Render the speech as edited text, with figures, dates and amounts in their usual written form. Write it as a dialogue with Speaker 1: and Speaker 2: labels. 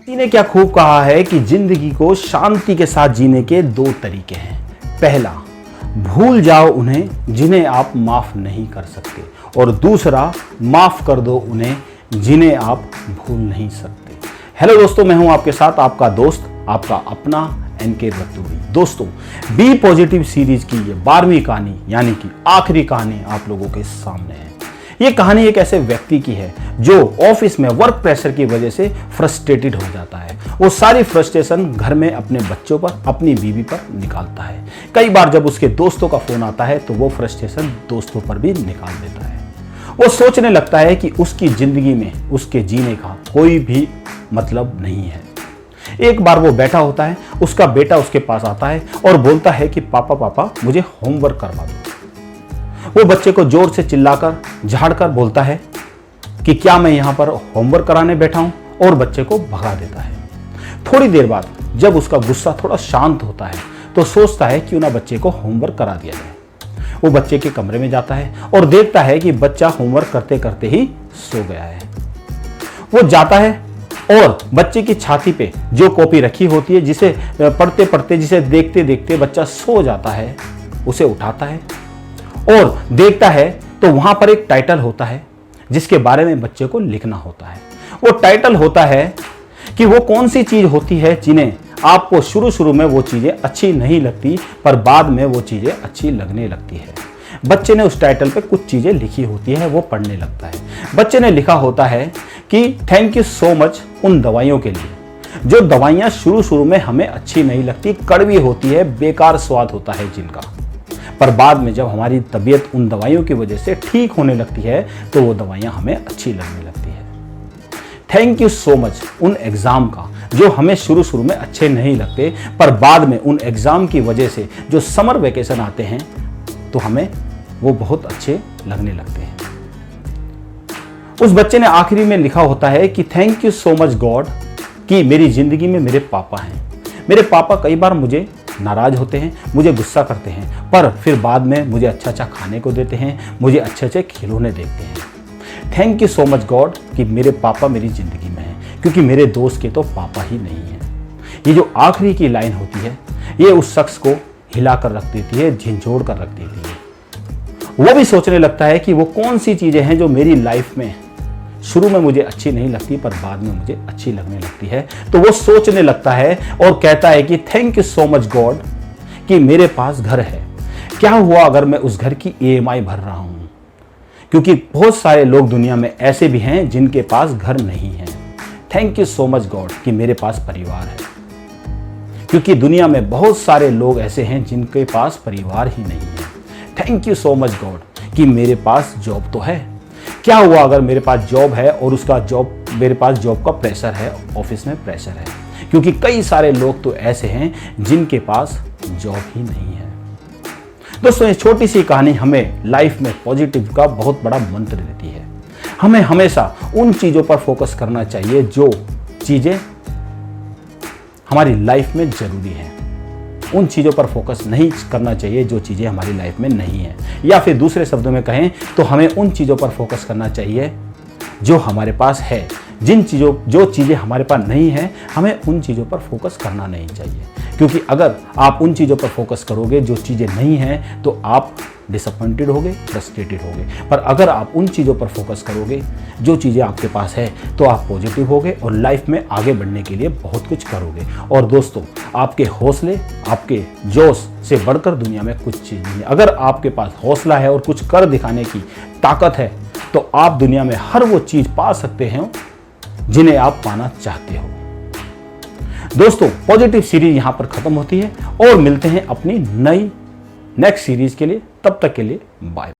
Speaker 1: किसी ने क्या खूब कहा है कि जिंदगी को शांति के साथ जीने के दो तरीके हैं। पहला, भूल जाओ उन्हें जिन्हें आप माफ नहीं कर सकते, और दूसरा, माफ कर दो उन्हें जिन्हें आप भूल नहीं सकते। हेलो दोस्तों, मैं हूं आपके साथ आपका दोस्त, आपका अपना एनके रतूड़ी। दोस्तों, बी पॉजिटिव सीरीज की ये 12वीं कहानी यानी कि आखिरी कहानी आप लोगों के सामने है। ये कहानी एक ऐसे व्यक्ति की है जो ऑफिस में वर्क प्रेशर की वजह से फ्रस्ट्रेटेड हो जाता है। वो सारी फ्रस्ट्रेशन घर में अपने बच्चों पर, अपनी बीवी पर निकालता है। कई बार जब उसके दोस्तों का फोन आता है तो वो फ्रस्ट्रेशन दोस्तों पर भी निकाल देता है। वो सोचने लगता है कि उसकी जिंदगी में उसके जीने का कोई भी मतलब नहीं है। एक बार वो बैठा होता है, उसका बेटा उसके पास आता है और बोलता है कि पापा मुझे होमवर्क करवा दो। वो बच्चे को जोर से चिल्लाकर, झाड़कर बोलता है कि क्या मैं यहाँ पर होमवर्क कराने बैठा हूँ, और बच्चे को भगा देता है। थोड़ी देर बाद जब उसका गुस्सा थोड़ा शांत होता है तो सोचता है क्यों ना बच्चे को होमवर्क करा दिया जाए। वो बच्चे के कमरे में जाता है और देखता है कि बच्चा होमवर्क करते करते ही सो गया है। वो जाता है और बच्चे की छाती पे जो कॉपी रखी होती है, जिसे पढ़ते पढ़ते, जिसे देखते देखते बच्चा सो जाता है, उसे उठाता है और देखता है तो वहां पर एक टाइटल होता है जिसके बारे में बच्चे को लिखना होता है। वो टाइटल होता है कि वो कौन सी चीज होती है जिन्हें आपको शुरू में वो चीजें अच्छी नहीं लगती, पर बाद में वो चीजें अच्छी लगने लगती है। बच्चे ने उस टाइटल पे कुछ चीजें लिखी होती है, वो पढ़ने लगता है। बच्चे ने लिखा होता है कि थैंक यू सो मच उन दवाइयों के लिए जो दवाइयां शुरू में हमें अच्छी नहीं लगती, कड़वी होती है, बेकार स्वाद होता है जिनका, पर बाद में जब हमारी तबीयत उन दवाइयों की वजह से ठीक होने लगती है तो वो दवाइयां हमें अच्छी लगने लगती है। थैंक यू सो मच उन एग्जाम का जो हमें शुरू में अच्छे नहीं लगते, पर बाद में उन एग्जाम की वजह से जो समर वेकेशन आते हैं तो हमें वो बहुत अच्छे लगने लगते हैं। उस बच्चे ने आखिरी में लिखा होता है कि thank you so much God कि मेरी जिंदगी में मेरे पापा हैं। मेरे पापा कई बार मुझे नाराज होते हैं, मुझे गुस्सा करते हैं, पर फिर बाद में मुझे अच्छा खाने को देते हैं, मुझे अच्छे खिलौने देते हैं। Thank you so much God कि मेरे पापा मेरी जिंदगी में हैं, क्योंकि मेरे दोस्त के तो पापा ही नहीं हैं। ये जो आखिरी की लाइन होती है, ये उस शख्स को हिला कर रख देती है, झिंझोड़ कर रख देती है। वो भी सोचने लगता है कि वो कौन सी चीजें हैं जो मेरी लाइफ में शुरू में मुझे अच्छी नहीं लगती, पर बाद में मुझे अच्छी लगने लगती है। तो वो सोचने लगता है और कहता है कि thank you so much God कि मेरे पास घर है। क्या हुआ अगर मैं उस घर की EMI भर रहा हूं, क्योंकि बहुत सारे लोग दुनिया में ऐसे भी हैं जिनके पास घर नहीं है। Thank you so much God कि मेरे पास परिवार है, क्योंकि दुनिया में बहुत सारे लोग ऐसे हैं जिनके पास परिवार ही नहीं है। Thank you so much God कि मेरे पास जॉब तो है। क्या हुआ अगर मेरे पास जॉब है और मेरे पास जॉब का प्रेशर है, ऑफिस में प्रेशर है, क्योंकि कई सारे लोग तो ऐसे हैं जिनके पास जॉब ही नहीं है। दोस्तों, ये छोटी सी कहानी हमें लाइफ में पॉजिटिव का बहुत बड़ा मंत्र देती है। हमें हमेशा उन चीजों पर फोकस करना चाहिए जो चीजें हमारी लाइफ में जरूरी है। उन चीज़ों पर फोकस नहीं करना चाहिए जो चीज़ें हमारी लाइफ में नहीं है, या फिर दूसरे शब्दों में कहें तो हमें उन चीज़ों पर फोकस करना चाहिए जो हमारे पास है। जो चीज़ें हमारे पास नहीं है, हमें उन चीज़ों पर फोकस करना नहीं चाहिए, क्योंकि अगर आप उन चीज़ों पर फोकस करोगे जो चीज़ें नहीं हैं तो आप डिसअपॉइंटेड होगे, फ्रस्ट्रेटेड होगे। पर अगर आप उन चीज़ों पर फोकस करोगे जो चीज़ें आपके पास है तो आप पॉजिटिव होगे और लाइफ में आगे बढ़ने के लिए बहुत कुछ करोगे। और दोस्तों, आपके हौसले, आपके जोश से बढ़कर दुनिया में कुछ चीज़ नहीं है। अगर आपके पास हौसला है और कुछ कर दिखाने की ताकत है तो आप दुनिया में हर वो चीज़ पा सकते हैं जिन्हें आप पाना चाहते हो। दोस्तों, पॉजिटिव सीरीज यहां पर खत्म होती है और मिलते हैं अपनी नई नेक्स्ट सीरीज के लिए। तब तक के लिए बाय।